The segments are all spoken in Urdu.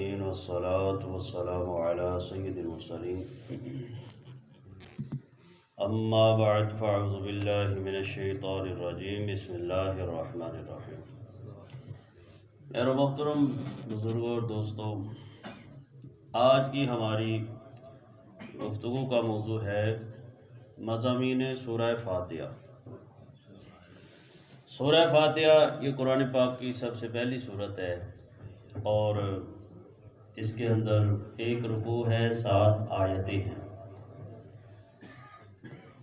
العالمين والصلاة والسلام على سيد المرسلين اما بعد فاعوذ باللہ من الشیطان الرجیم بسم اللہ الرحمن الرحیم۔ میرے محترم بزرگوں اور دوستوں، آج کی ہماری گفتگو کا موضوع ہے مضامین سورہ فاتحہ۔ سورہ فاتحہ یہ قرآن پاک کی سب سے پہلی سورت ہے اور اس کے اندر ایک رکوع ہے، 7 آیتیں ہیں۔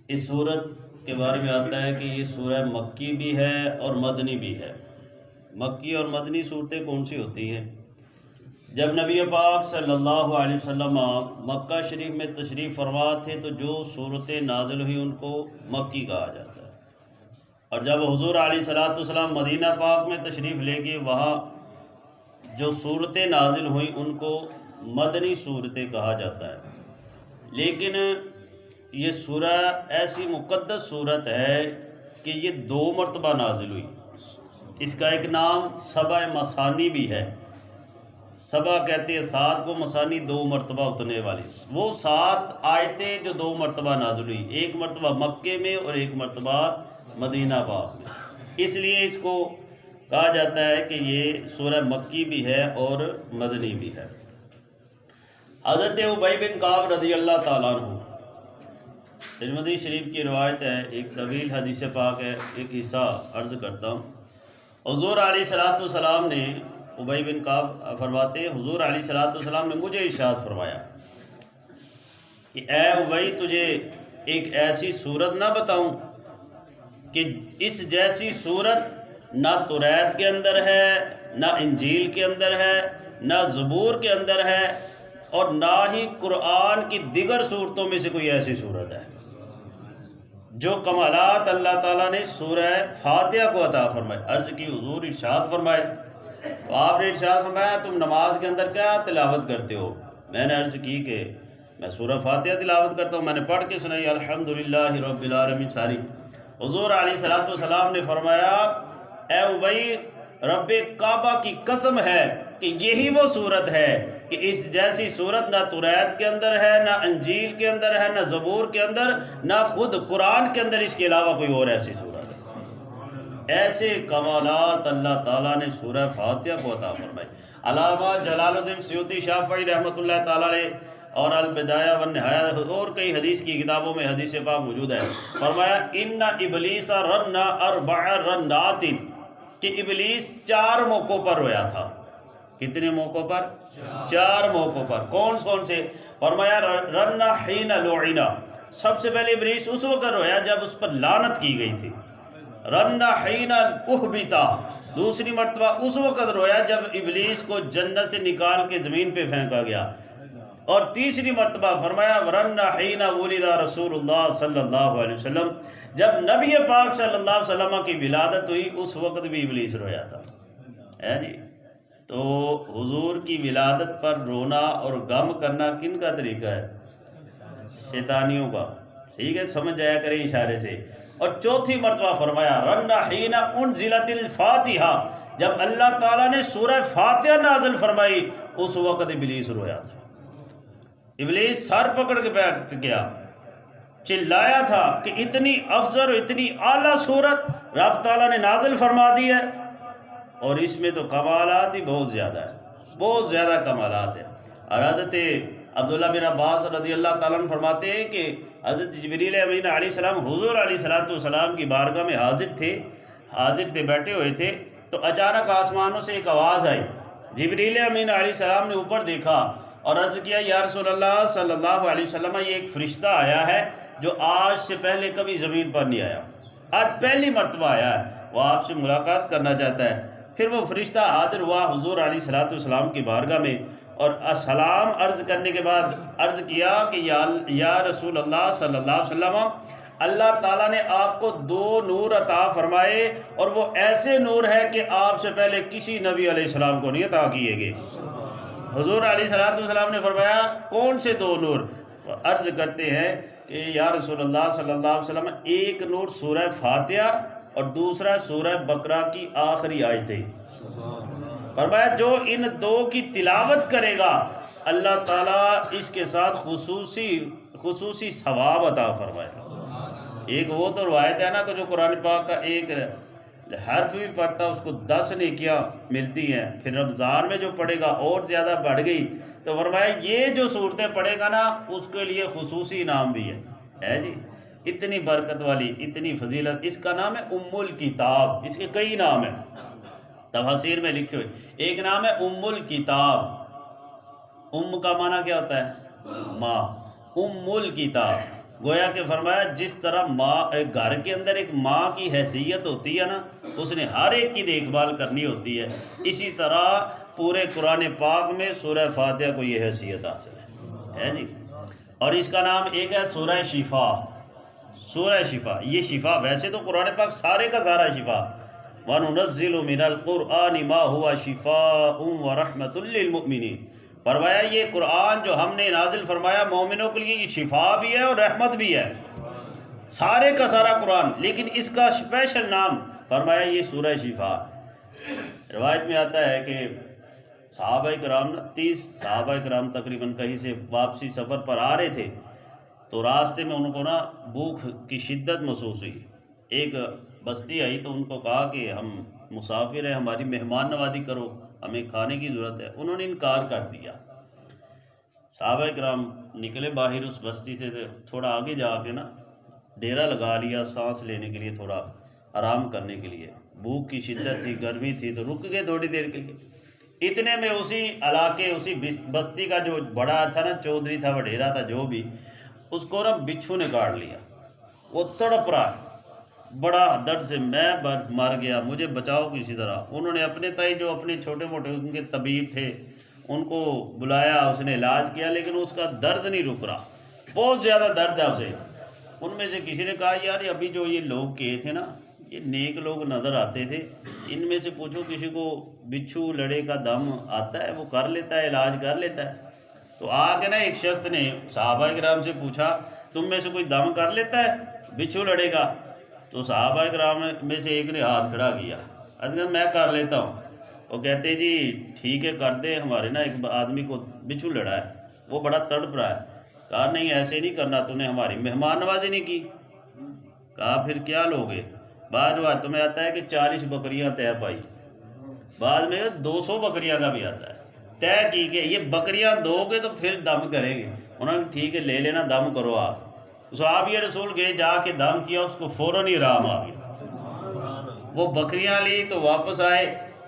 اس سورت کے بارے میں آتا ہے کہ یہ سورہ مکی بھی ہے اور مدنی بھی ہے۔ مکی اور مدنی صورتیں کون سی ہوتی ہیں؟ جب نبی پاک صلی اللہ علیہ وسلم مکہ شریف میں تشریف فرما تھے تو جو صورتیں نازل ہوئی ان کو مکی کہا جاتا ہے، اور جب حضور علیہ السلام مدینہ پاک میں تشریف لے کے وہاں جو صورتیں نازل ہوئیں ان کو مدنی صورتیں کہا جاتا ہے۔ لیکن یہ سورہ ایسی مقدس صورت ہے کہ یہ 2 مرتبہ نازل ہوئی۔ اس کا ایک نام سبع مثانی بھی ہے۔ سبع کہتے ہیں 7 کو، مثانی 2 مرتبہ اترنے والی۔ وہ 7 آیتیں جو 2 مرتبہ نازل ہوئی، ایک مرتبہ مکے میں اور ایک مرتبہ مدینہ پاک میں، اس لیے اس کو کہا جاتا ہے کہ یہ سورہ مکی بھی ہے اور مدنی بھی ہے۔ حضرت ابی بن کعب رضی اللہ تعالیٰ عنہ، ترمذی شریف کی روایت ہے، ایک طویل حدیث پاک ہے، ایک حصہ عرض کرتا ہوں۔ حضور علیہ السلام نے، ابی بن کعب فرماتے ہیں، حضور علیہ السلام نے مجھے ارشاد فرمایا کہ اے ابی، تجھے ایک ایسی صورت نہ بتاؤں کہ اس جیسی صورت نہ توریت کے اندر ہے، نہ انجیل کے اندر ہے، نہ زبور کے اندر ہے، اور نہ ہی قرآن کی دیگر صورتوں میں سے کوئی ایسی صورت ہے۔ جو کمالات اللہ تعالیٰ نے سورہ فاتحہ کو عطا فرمائے، عرض کی حضور ارشاد فرمائے، تو آپ نے ارشاد فرمایا تم نماز کے اندر کیا تلاوت کرتے ہو؟ میں نے عرض کی کہ میں سورہ فاتحہ تلاوت کرتا ہوں۔ میں نے پڑھ کے سنائی الحمدللہ رب العالمین ساری۔ حضور علیہ السلام نے فرمایا اے ابی، رب کعبہ کی قسم ہے کہ یہی وہ صورت ہے کہ اس جیسی صورت نہ توریت کے اندر ہے، نہ انجیل کے اندر ہے، نہ زبور کے اندر، نہ خود قرآن کے اندر اس کے علاوہ کوئی اور ایسی صورت ہے۔ ایسے کمالات اللہ تعالیٰ نے سورہ فاتحہ کو عطا فرمائے۔ علامہ جلال الدین سیوطی شافعی رحمۃ اللہ تعالیٰ علیہ اور البدایہ والنہایہ اور کئی حدیث کی کتابوں میں حدیث پاک موجود ہے، فرمایا ان ابلیس رن 4 رنات، کہ ابلیس 4 موقعوں پر رویا تھا۔ کتنے موقعوں پر؟ 4 موقعوں پر۔ کون کون سے؟ فرمایا رن حین لعن، سب سے پہلے ابلیس اس وقت رویا جب اس پر لعنت کی گئی تھی۔ رن حین احبط، دوسری مرتبہ اس وقت رویا جب ابلیس کو جنت سے نکال کے زمین پہ پھینکا گیا، اور تیسری مرتبہ فرمایا ورن حین ولد رسول اللہ صلی اللہ علیہ وسلم، جب نبی پاک صلی اللہ علیہ وسلم کی ولادت ہوئی اس وقت بھی ابلیس رویا تھا۔ ہے جی، تو حضور کی ولادت پر رونا اور غم کرنا کن کا طریقہ ہے؟ شیطانیوں کا۔ ٹھیک ہے، سمجھ جایا کریں اشارے سے۔ اور چوتھی مرتبہ فرمایا رن حین انزلت الفاتحہ، جب اللہ تعالیٰ نے سورہ فاتحہ نازل فرمائی اس وقت ابلیس رویا تھا۔ ابلیس سر پکڑ کے بیٹھ گیا، چلایا تھا کہ اتنی افضل، اتنی اعلیٰ صورت رب تعالیٰ نے نازل فرما دی ہے، اور اس میں تو کمالات ہی بہت زیادہ ہیں، بہت زیادہ کمالات ہیں۔ اور حضرت عبداللہ بن عباس رضی اللہ تعالیٰ عنہ فرماتے ہیں کہ حضرت جبریل امین علیہ السلام حضور علیہ السلام کی بارگاہ میں حاضر تھے، بیٹھے ہوئے تھے، تو اچانک آسمانوں سے ایک آواز آئی۔ جبریل امین علیہ السلام نے اوپر دیکھا اور عرض کیا یا رسول اللہ صلی اللہ علیہ وسلم، یہ ایک فرشتہ آیا ہے جو آج سے پہلے کبھی زمین پر نہیں آیا، آج پہلی مرتبہ آیا ہے، وہ آپ سے ملاقات کرنا چاہتا ہے۔ پھر وہ فرشتہ حاضر ہوا حضور علیہ السلام کی بارگاہ میں، اور السلام عرض کرنے کے بعد عرض کیا کہ یا رسول اللہ صلی اللہ علیہ وسلم، اللہ تعالیٰ نے آپ کو 2 نور عطا فرمائے، اور وہ ایسے نور ہے کہ آپ سے پہلے کسی نبی علیہ السلام کو نہیں عطا کیے گئے۔ حضور علیہ السلام نے فرمایا کون سے 2 نور؟ عرض کرتے ہیں کہ یا رسول اللہ صلی اللہ علیہ وسلم، ایک نور سورہ فاتحہ اور دوسرا سورہ بقرہ کی آخری آیتیں۔ فرمایا جو ان دو کی تلاوت کرے گا اللہ تعالیٰ اس کے ساتھ خصوصی ثواب عطا فرمائے گا۔ ایک وہ تو روایت ہے نا کہ جو قرآن پاک کا ایک حرف بھی پڑھتا اس کو 10 نیکیاں ملتی ہیں، پھر رمضان میں جو پڑھے گا اور زیادہ بڑھ گئی، تو فرمایا یہ جو صورتیں پڑھے گا نا اس کے لیے خصوصی انعام بھی ہے جی، اتنی برکت والی، اتنی فضیلت۔ اس کا نام ہے ام الکتاب، اس کے کئی نام ہیں تفاسیر میں لکھے ہوئے۔ ایک نام ہے ام الکتاب، ام کا معنی کیا ہوتا ہے؟ ماں، ام الکتاب، گویا کہ فرمایا جس طرح ماں گھر کے اندر ایک ماں کی حیثیت ہوتی ہے نا، اس نے ہر ایک کی دیکھ بھال کرنی ہوتی ہے، اسی طرح پورے قرآن پاک میں سورہ فاتحہ کو یہ حیثیت حاصل ہے جی۔ اور اس کا نام ایک ہے سورہ شفا، سورہ شفا، یہ شفا ویسے تو قرآن پاک سارے کا سارا شفا، وَنُنَزِّلُ مِنَ الْقُرْآنِ مَا هُوَ شِفَاءٌ وَرَحْمَةٌ لِّلْمُؤْمِنِينَ۔ فرمایا یہ قرآن جو ہم نے نازل فرمایا مومنوں کے لیے یہ شفا بھی ہے اور رحمت بھی ہے، سارے کا سارا قرآن، لیکن اس کا اسپیشل نام فرمایا یہ سورہ شفا۔ روایت میں آتا ہے کہ صحابہ کرام 30 صحابہ کرام تقریباً کہیں سے واپسی سفر پر آ رہے تھے، تو راستے میں ان کو نا بھوک کی شدت محسوس ہوئی۔ ایک بستی آئی تو ان کو کہا کہ ہم مسافر ہیں، ہماری مہمان نوازی کرو، ہمیں کھانے کی ضرورت ہے۔ انہوں نے انکار کر دیا۔ صحابہ کرام نکلے باہر اس بستی سے، تھوڑا آگے جا کے نا ڈیرا لگا لیا سانس لینے کے لیے، تھوڑا آرام کرنے کے لیے، بھوک کی شدت تھی، گرمی تھی، تو رک گئے تھوڑی دیر کے لیے۔ اتنے میں اسی علاقے، اسی بستی کا جو بڑا تھا نا، چودھری تھا، وڈیرا تھا، جو بھی، اس کو نا بچھو نے کاٹ لیا، وہ تڑپ رہا ہے بڑا درد سے، میں مر گیا، مجھے بچاؤ کسی طرح۔ انہوں نے اپنے تائی جو اپنے چھوٹے موٹے ان کے طبیب تھے ان کو بلایا، اس نے علاج کیا، لیکن اس کا درد نہیں رک رہا، بہت زیادہ درد ہے اسے۔ ان میں سے کسی نے کہا یار ابھی جو یہ لوگ کہے تھے نا، یہ نیک لوگ نظر آتے تھے، ان میں سے پوچھو کسی کو بچھو لڑے کا دم آتا ہے، وہ کر لیتا ہے، علاج کر لیتا ہے۔ تو آ کے نا ایک شخص نے صحابہ کرام سے پوچھا تم میں سے کوئی دم کر لیتا ہے بچھو لڑے گا؟ تو صحابہ کرام میں سے ایک نے ہاتھ کھڑا کیا، میں کر لیتا ہوں۔ وہ کہتے جی ٹھیک ہے کر دے، ہمارے نا ایک آدمی کو بچھو لڑا ہے، وہ بڑا تڑپ رہا ہے۔ کہا نہیں ایسے نہیں کرنا، تو نے ہماری مہمان نوازی نہیں کی۔ کہا پھر کیا لوگے؟ بعد روایتوں میں آتا ہے کہ 40 بکریاں طے پائی، بعد میں 200 بکریاں کا بھی آتا ہے، طے کی کہ یہ بکریاں دو گے تو پھر دم کریں گے۔ انہوں نے ٹھیک ہے لے لینا، دم کرو آپ۔ صحابی رسول گئے، جا کے دم کیا، اس کو فوراً ہی آرام آ گیا۔ وہ بکریاں لی تو واپس آئے،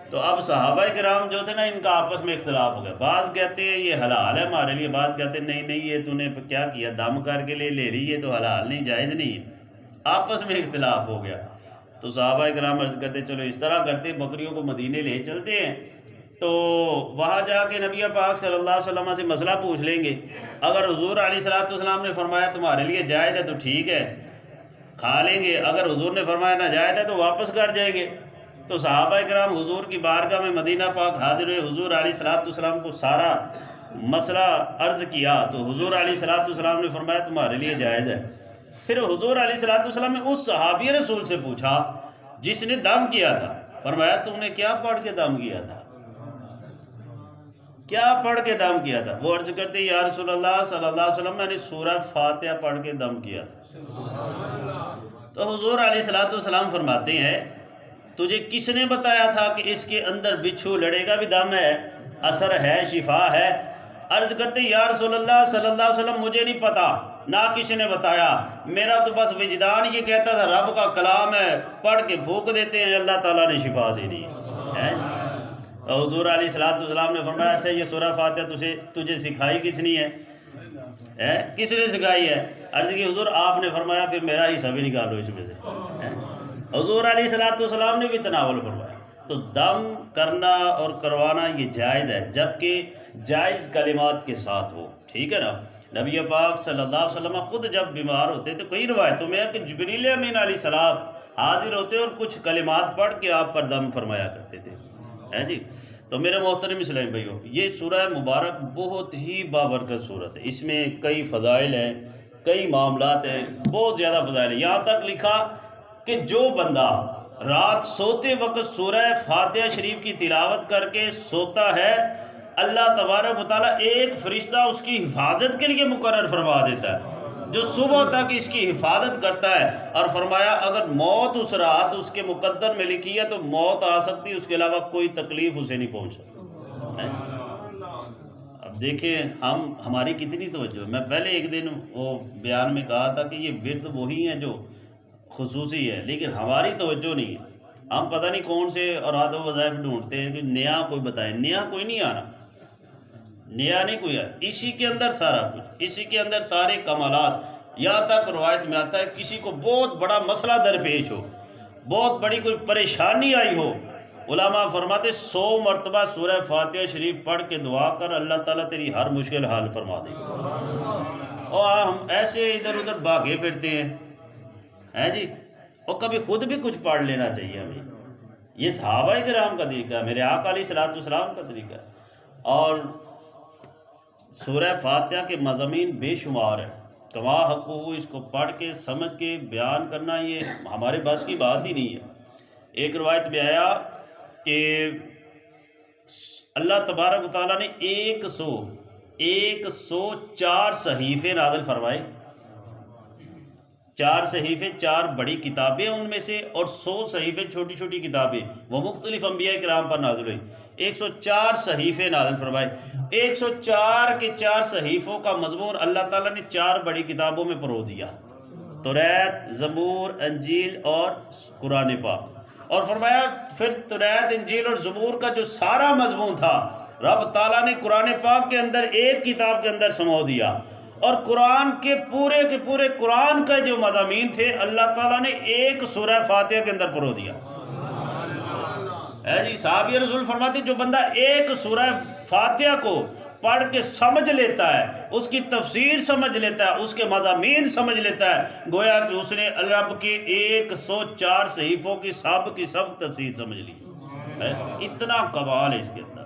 تو اب صحابہ کرام جو تھے نا ان کا آپس میں اختلاف ہو گیا، بعض کہتے ہیں یہ حلال ہے ہمارے لیے، بعض کہتے ہیں نہیں نہیں یہ تو نے کیا کیا، دم کر کے لے لی، یہ تو حلال نہیں، جائز نہیں ہے، آپس میں اختلاف ہو گیا۔ تو صحابہ کرام عرض کرتے چلو اس طرح کرتے بکریوں کو مدینے لے چلتے ہیں، تو وہاں جا کے نبی پاک صلی اللہ علیہ وسلم سے مسئلہ پوچھ لیں گے، اگر حضور علیہ السلام نے فرمایا تمہارے لیے جائز ہے تو ٹھیک ہے کھا لیں گے، اگر حضور نے فرمایا ناجائز ہے تو واپس کر جائیں گے۔ تو صحابہ کرام حضور کی بارگاہ میں مدینہ پاک حاضر ہوئے، حضور علیہ السلام کو سارا مسئلہ عرض کیا، تو حضور علیہ السلام نے فرمایا تمہارے لیے جائز ہے۔ پھر حضور علیہ السلام نے اس صحابی رسول سے پوچھا جس نے دم کیا تھا، فرمایا تم نے کیا پڑھ کے دم کیا تھا؟ کیا پڑھ کے دم کیا تھا؟ وہ عرض کرتے یا رسول اللہ صلی اللہ علیہ وسلم میں نے سورہ فاتحہ پڑھ کے دم کیا تھا۔ تو حضور علیہ السلام فرماتے ہیں تجھے کس نے بتایا تھا کہ اس کے اندر بچھو لڑے کا بھی دم ہے، اثر ہے، شفا ہے؟ عرض کرتے یا رسول اللہ صلی اللہ علیہ وسلم مجھے نہیں پتا، نہ کسی نے بتایا، میرا تو بس وجدان یہ کہتا تھا رب کا کلام ہے، پڑھ کے پھونک دیتے ہیں اللہ تعالیٰ نے شفا دے دی ہے۔ حضور علیہ السلام نے فرمایا اچھا یہ سورہ فاتحہ تجھے سکھائی کس نے ہے؟ کس نے سکھائی ہے؟ عرض کی حضور آپ نے فرمایا پھر میرا حصہ بھی نکالو اس میں سے۔ حضور علیہ السلام نے بھی تناول فرمایا۔ تو دم کرنا اور کروانا یہ جائز ہے، جبکہ جائز کلمات کے ساتھ ہو، ٹھیک ہے نا۔ نبی پاک صلی اللہ علیہ وسلم خود جب بیمار ہوتے تھے، کئی روایتوں میں ہے کہ جبریل امین علیہ السلام حاضر ہوتے اور کچھ کلمات پڑھ کے آپ پر دم فرمایا کرتے تھے، ہے جی۔ تو میرے محترم اسلام بھائیو، یہ سورہ مبارک بہت ہی بابرکت سورت ہے، اس میں کئی فضائل ہیں، کئی معاملات ہیں، بہت زیادہ فضائل ہیں۔ یہاں تک لکھا کہ جو بندہ رات سوتے وقت سورہ فاتحہ شریف کی تلاوت کر کے سوتا ہے، اللہ تبارک و تعالیٰ ایک فرشتہ اس کی حفاظت کے لیے مقرر فرما دیتا ہے جو صبح تک اس کی حفاظت کرتا ہے، اور فرمایا اگر موت اس رات اس کے مقدر میں لکھی ہے تو موت آ سکتی، اس کے علاوہ کوئی تکلیف اسے نہیں پہنچ سکتی۔ اب دیکھیں ہماری کتنی توجہ ہے۔ میں پہلے ایک دن وہ بیان میں کہا تھا کہ یہ ورد وہی ہیں جو خصوصی ہے، لیکن ہماری توجہ نہیں ہے۔ ہم پتہ نہیں کون سے اوراد و وظائف ڈھونڈتے ہیں کہ نیا کوئی بتائیں، نیا کوئی نہیں آنا، نیا نہیں کوئی ہے، اسی کے اندر سارا کچھ، اسی کے اندر سارے کمالات۔ یہاں تک روایت میں آتا ہے کسی کو بہت بڑا مسئلہ درپیش ہو، بہت بڑی کوئی پریشانی آئی ہو، علماء فرماتے 100 مرتبہ سورہ فاتحہ شریف پڑھ کے دعا کر، اللہ تعالیٰ تیری ہر مشکل حل فرما دے گا۔ اور ہم ایسے ادھر ادھر بھاگے پھرتے ہیں جی، اور کبھی خود بھی کچھ پڑھ لینا چاہیے ہمیں۔ یہ صحابہ کرام کا طریقہ ہے، میرے آقا علیہ الصلوۃ والسلام کا طریقہ ہے۔ اور سورہ فاتحہ کے مضامین بے شمار ہیں، کما حقوق، اس کو پڑھ کے سمجھ کے بیان کرنا یہ ہمارے بس کی بات ہی نہیں ہے۔ ایک روایت میں آیا کہ اللہ تبارک و تعالیٰ نے 104 صحیفے نازل فرمائے، 4 صحیفے 4 بڑی کتابیں ان میں سے، اور 100 صحیفے چھوٹی چھوٹی کتابیں، وہ مختلف انبیاء کرام پر نازل ہوئی۔ 104 صحیفے نازل فرمائے، 104 کے 4 صحیفوں کا مضمون اللہ تعالیٰ نے 4 بڑی کتابوں میں پرو دیا، توریت، زبور، انجیل اور قرآن پاک۔ اور فرمایا پھر توریت، انجیل اور زبور کا جو سارا مضمون تھا رب تعالیٰ نے قرآن پاک کے اندر ایک کتاب کے اندر سمو دیا، اور قرآن کے پورے قرآن کا جو مضامین تھے اللہ تعالیٰ نے ایک سورہ فاتحہ کے اندر پرو دیا۔ جی صحابی رسول فرماتے جو بندہ ایک سورہ فاتحہ کو پڑھ کے سمجھ لیتا ہے، اس کی تفسیر سمجھ لیتا ہے، اس کے مضامین سمجھ لیتا ہے، گویا کہ اس نے رب کے 104 صحیفوں کی سب تفسیر سمجھ لی ہے۔ اتنا کمال ہے اس کے اندر۔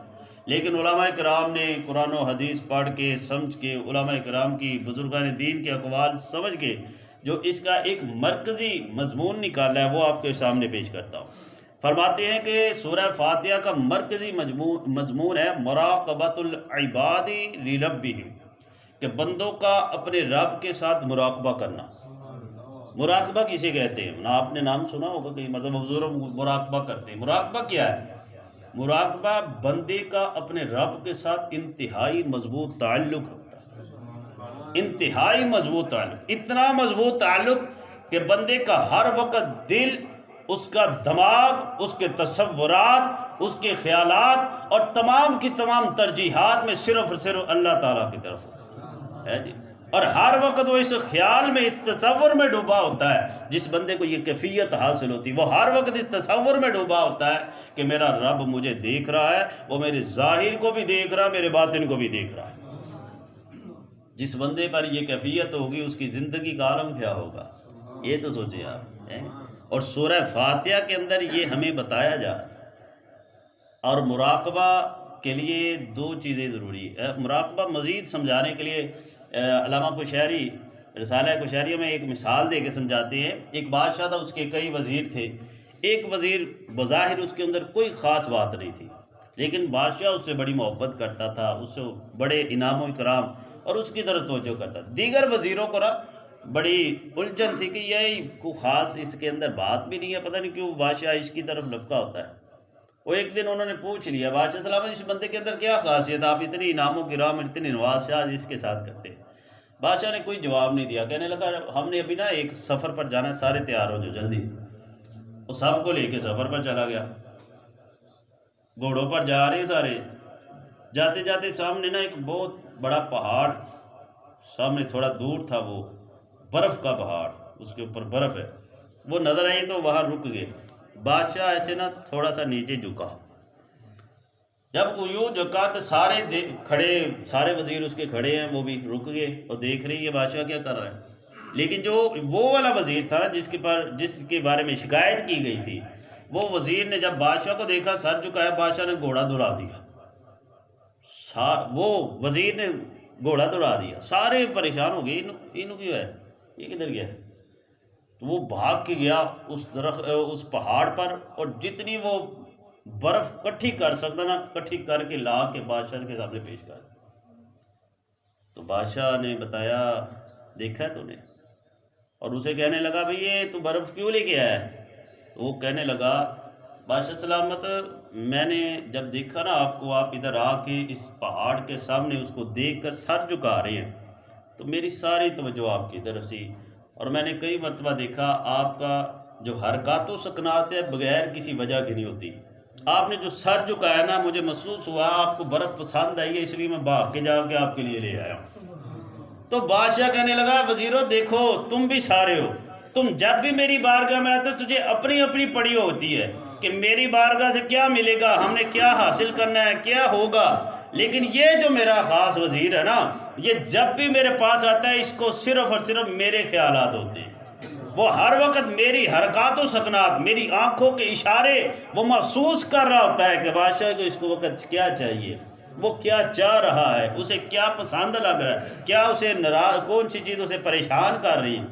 لیکن علماء کرام نے قرآن و حدیث پڑھ کے سمجھ کے، علماء کرام کی، بزرگان دین کے اقوال سمجھ کے جو اس کا ایک مرکزی مضمون نکالا ہے وہ آپ کے سامنے پیش کرتا ہوں۔ فرماتے ہیں کہ سورہ فاتحہ کا مرکزی مضمون ہے مراقبۃ العباد لربہم، کہ بندوں کا اپنے رب کے ساتھ مراقبہ کرنا۔ مراقبہ کسے کہتے ہیں؟ آپ نے نام سنا ہوگا کہ مطلب حضور مراقبہ کرتے ہیں۔ مراقبہ کیا ہے؟ مراقبہ بندے کا اپنے رب کے ساتھ انتہائی مضبوط تعلق ہوتا ہے، انتہائی مضبوط تعلق، اتنا مضبوط تعلق کہ بندے کا ہر وقت دل، اس کا دماغ، اس کے تصورات، اس کے خیالات اور تمام کی تمام ترجیحات میں صرف اور صرف اللہ تعالیٰ کی طرف ہوتا ہے جی، اور ہر وقت وہ اس خیال میں، اس تصور میں ڈوبا ہوتا ہے۔ جس بندے کو یہ کیفیت حاصل ہوتی وہ ہر وقت اس تصور میں ڈوبا ہوتا ہے کہ میرا رب مجھے دیکھ رہا ہے، وہ میرے ظاہر کو بھی دیکھ رہا ہے، میرے باطن کو بھی دیکھ رہا ہے۔ جس بندے پر یہ کیفیت ہوگی اس کی زندگی کا عالم کیا ہوگا، یہ تو سوچیں آپ۔ اور سورہ فاتحہ کے اندر یہ ہمیں بتایا جا رہا ہے۔ اور مراقبہ کے لیے 2 چیزیں ضروری ہے۔ مراقبہ مزید سمجھانے کے لیے علامہ کوشیری رسالہ کوشیریہ میں ایک مثال دے کے سمجھاتے ہیں۔ ایک بادشاہ تھا، اس کے کئی وزیر تھے۔ ایک وزیر بظاہر اس کے اندر کوئی خاص بات نہیں تھی، لیکن بادشاہ اس سے بڑی محبت کرتا تھا، اس سے بڑے انعام و اکرام اور اس کی طرف توجہ کرتا تھا۔ دیگر وزیروں کو بڑی الجھن تھی کہ یہ کوئی خاص اس کے اندر بات بھی نہیں ہے، پتہ نہیں کیوں بادشاہ اس کی طرف لپکا ہوتا ہے۔ وہ ایک دن انہوں نے پوچھ لیا بادشاہ سلامت، اس بندے کے اندر کیا خاصیت، آپ اتنی انعام و کرام، اتنی نوازشات اس کے ساتھ کرتے ہیں؟ بادشاہ نے کوئی جواب نہیں دیا، کہنے لگا ہم نے ابھی ایک سفر پر جانا ہے، سارے تیار ہو جو جلدی۔ وہ سب کو لے کے سفر پر چلا گیا، گھوڑوں پر جا رہے سارے، جاتے جاتے سامنے ایک بہت بڑا پہاڑ، سامنے تھوڑا دور تھا، وہ برف کا پہاڑ، اس کے اوپر برف ہے، وہ نظر آئی تو وہاں رک گئے۔ بادشاہ ایسے تھوڑا سا نیچے جھکا، جب یوں جھکا تو سارے کھڑے، سارے وزیر اس کے کھڑے ہیں، وہ بھی رک گئے اور دیکھ رہی ہے بادشاہ کیا کر رہا ہے۔ لیکن جو وہ والا وزیر تھا جس کے بارے میں شکایت کی گئی تھی، وہ وزیر نے جب بادشاہ کو دیکھا، سر جھکایا، بادشاہ نے گھوڑا دوڑا دیا، وہ وزیر نے گھوڑا دوڑا دیا، سارے پریشان ہو گئے، انہوں کیوں ہے، یہ کدھر گیا ہے؟ تو وہ بھاگ کے گیا اس پہاڑ پر، اور جتنی وہ برف کٹھی کر سکتا نا کٹھی کر کے لا کے بادشاہ کے سامنے پیش کر۔ تو بادشاہ نے بتایا دیکھا ہے تو نے، اور اسے کہنے لگا بھئی یہ تو برف کیوں لے کے آیا ہے؟ وہ کہنے لگا بادشاہ سلامت، میں نے جب دیکھا نا آپ ادھر آ کے اس پہاڑ کے سامنے اس کو دیکھ کر سر جھکا رہے ہیں، تو میری ساری توجہ آپ کی طرف سے، اور میں نے کئی مرتبہ دیکھا آپ کا جو حرکات و سکنات ہے بغیر کسی وجہ کی نہیں ہوتی، آپ نے جو سر جھکایا نا مجھے محسوس ہوا آپ کو برف پسند آئی ہے، اس لیے میں بھاگ کے جا کے آپ کے لیے لے آیا ہوں۔ تو بادشاہ کہنے لگا وزیرو دیکھو تم بھی سارے ہو، تم جب بھی میری بارگاہ میں آتے تجھے اپنی اپنی پڑی ہوتی ہے کہ میری بارگاہ سے کیا ملے گا، ہم نے کیا حاصل کرنا ہے، کیا ہوگا، لیکن یہ جو میرا خاص وزیر ہے نا، یہ جب بھی میرے پاس آتا ہے اس کو صرف اور صرف میرے خیالات ہوتے ہیں، وہ ہر وقت میری حرکات و سکنات، میری آنکھوں کے اشارے وہ محسوس کر رہا ہوتا ہے کہ بادشاہ کو اس کو وقت کیا چاہیے، وہ کیا چاہ رہا ہے، اسے کیا پسند لگ رہا ہے، کیا اسے کون سی چیز اسے پریشان کر رہی ہے۔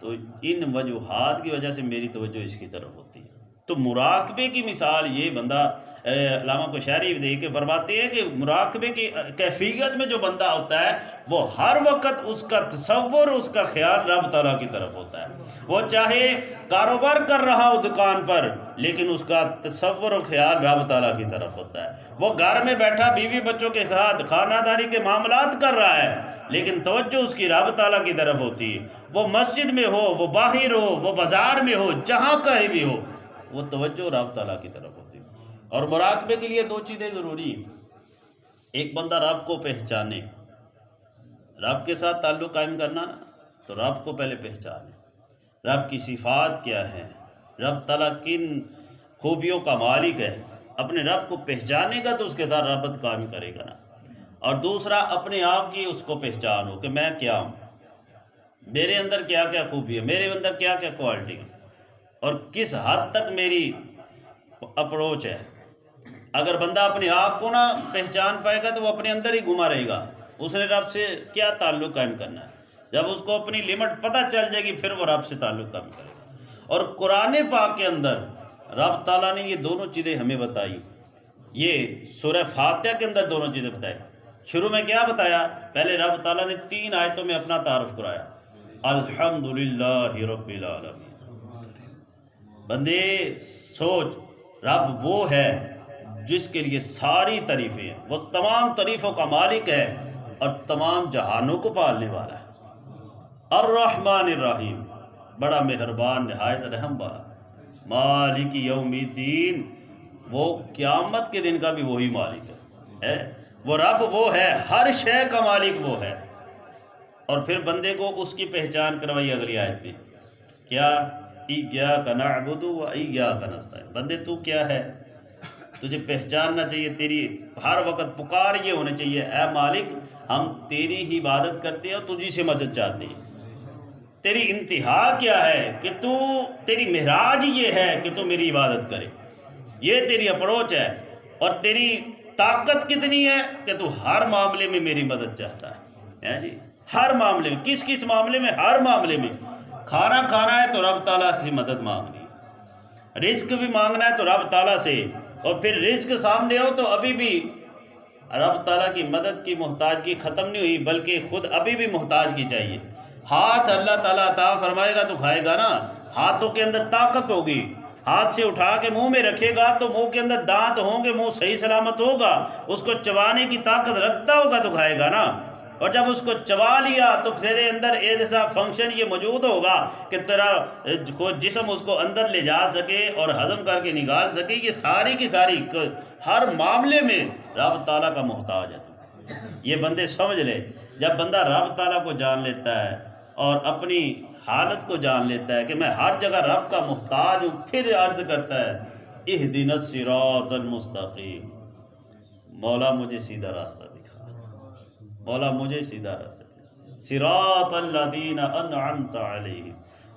تو ان وجوہات کی وجہ سے میری توجہ اس کی طرف ہوتی ہے۔ تو مراقبے کی مثال یہ بندہ علامہ کوشیری دے کے فرماتے ہیں کہ مراقبے کی کیفیت میں جو بندہ ہوتا ہے وہ ہر وقت اس کا تصور، اس کا خیال رب تعالیٰ کی طرف ہوتا ہے، وہ چاہے کاروبار کر رہا ہو دکان پر لیکن اس کا تصور و خیال رب تعالیٰ کی طرف ہوتا ہے، وہ گھر میں بیٹھا بیوی بچوں کے ساتھ خانہ داری کے معاملات کر رہا ہے لیکن توجہ اس کی رب تعالیٰ کی طرف ہوتی ہے، وہ مسجد میں ہو، وہ باہر ہو، وہ بازار میں ہو، جہاں کہیں بھی ہو، وہ توجہ رب تعالیٰ کی طرف ہوتی ہے۔ اور مراقبے کے لیے دو چیزیں ضروری ہیں، ایک بندہ رب کو پہچانے، رب کے ساتھ تعلق قائم کرنا نا، تو رب کو پہلے پہچانے، رب کی صفات کیا ہے، رب تعالیٰ کن خوبیوں کا مالک ہے، اپنے رب کو پہچانے گا تو اس کے ساتھ ربط قائم کرے گا نا۔ اور دوسرا اپنے آپ کی اس کو پہچان ہو کہ میں کیا ہوں، میرے اندر کیا کیا خوبی ہے، میرے اندر کیا کیا کوالٹی ہے، اور کس حد تک میری اپروچ ہے۔ اگر بندہ اپنے آپ کو نہ پہچان پائے گا تو وہ اپنے اندر ہی گھما رہے گا، اس نے رب سے کیا تعلق قائم کرنا ہے۔ جب اس کو اپنی لمٹ پتہ چل جائے گی پھر وہ رب سے تعلق قائم کرے گا۔ اور قرآن پاک کے اندر رب تعالیٰ نے یہ دونوں چیزیں ہمیں بتائی، یہ سورہ فاتحہ کے اندر دونوں چیزیں بتائی۔ شروع میں کیا بتایا؟ پہلے رب تعالیٰ نے 3 آیتوں میں اپنا تعارف کرایا، الحمدللہ رب العالمین۔ بندے سوچ، رب وہ ہے جس کے لیے ساری تعریفیں ہیں، وہ تمام تعریفوں کا مالک ہے اور تمام جہانوں کو پالنے والا ہے۔ الرحمن الرحیم، بڑا مہربان نہایت رحم والا۔ مالک یوم الدین، وہ قیامت کے دن کا بھی وہی مالک ہے، وہ رب وہ ہے، ہر شے کا مالک وہ ہے۔ اور پھر بندے کو اس کی پہچان کروائی اگلی آیت میں، کیا ایاک نعبد و ایاک نستعین، بندے تو کیا ہے، تجھے پہچاننا چاہیے، تیری ہر وقت پکار یہ ہونے چاہیے، اے مالک ہم تیری ہی عبادت کرتے ہیں اور تجھی سے مدد چاہتے ہیں۔ تیری انتہا کیا ہے کہ تیری معراج یہ ہے کہ تو میری عبادت کرے، یہ تیری اپروچ ہے، اور تیری طاقت کتنی ہے کہ تو ہر معاملے میں میری مدد چاہتا ہے جی، ہر معاملے میں، کس معاملے میں؟ ہر معاملے میں۔ کھانا کھانا ہے تو رب تعالیٰ کی مدد مانگنی ہے، رزق بھی مانگنا ہے تو رب تعالیٰ سے، اور پھر رزق سامنے ہو تو ابھی بھی رب تعالیٰ کی مدد کی محتاجگی ختم نہیں ہوئی بلکہ خود ابھی بھی محتاجگی چاہیے۔ ہاتھ اللہ تعالیٰ عطا فرمائے گا تو کھائے گا نا، ہاتھوں کے اندر طاقت ہوگی، ہاتھ سے اٹھا کے منہ میں رکھے گا تو منہ کے اندر دانت ہوں گے، منہ صحیح سلامت ہوگا، اس کو چبانے کی طاقت رکھتا ہوگا تو کھائے گا نا۔ اور جب اس کو چبا لیا تو تیرے اندر ایسا فنکشن یہ موجود ہوگا کہ تیرا جسم اس کو اندر لے جا سکے اور ہضم کر کے نکال سکے۔ یہ ساری کی ساری ہر معاملے میں رب تعالیٰ کا محتاج ہے۔ یہ بندے سمجھ لے، جب بندہ رب تعالیٰ کو جان لیتا ہے اور اپنی حالت کو جان لیتا ہے کہ میں ہر جگہ رب کا محتاج ہوں، پھر عرض کرتا ہے اہدنا الصراط المستقیم، مولا مجھے سیدھا راستہ دکھا، مولا مجھے سیدھا راستہ دکھا، صراط الذین انعمت علیہم،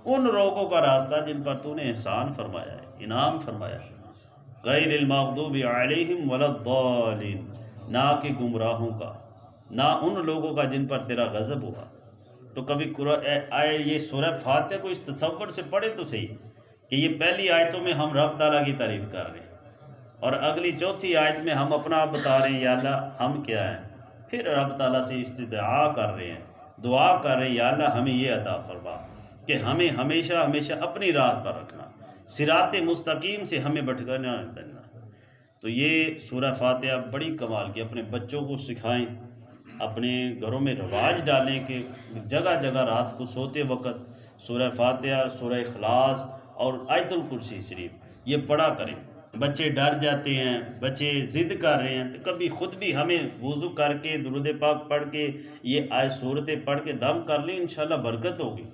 ان لوگوں کا راستہ جن پر تو نے احسان فرمایا ہے، انعام فرمایا ہے، غیر المغضوب علیہم ولا الضالین، نہ کہ گمراہوں کا، نہ ان لوگوں کا جن پر تیرا غضب ہوا۔ تو کبھی آئے یہ سورہ فاتحہ کو اس تصور سے پڑھے تو صحیح کہ یہ پہلی آیتوں میں ہم رب تعالیٰ کی تعریف کر رہے ہیں اور اگلی چوتھی آیت میں ہم اپنا آپ بتا رہے ہیں یا اللہ ہم کیا ہیں، پھر رب تعالیٰ سے استدعا کر رہے ہیں، دعا کر رہے ہیں یا اللہ ہمیں یہ عطا فرما کہ ہمیں ہمیشہ ہمیشہ اپنی راہ پر رکھنا، صراط مستقیم سے ہمیں بھٹکنا نہ دینا۔ تو یہ سورہ فاتحہ بڑی کمال کی، اپنے بچوں کو سکھائیں، اپنے گھروں میں رواج ڈالیں کہ جگہ جگہ رات کو سوتے وقت سورہ فاتحہ، سورہ اخلاص اور آیت الکرسی شریف یہ پڑھا کریں۔ بچے ڈر جاتے ہیں، بچے ضد کر رہے ہیں، تو کبھی خود بھی ہمیں وضو کر کے درود پاک پڑھ کے یہ صورتیں پڑھ کے دم کر لیں، انشاءاللہ برکت ہوگی۔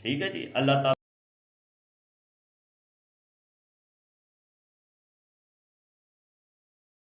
ٹھیک ہے جی، اللہ تعالیٰ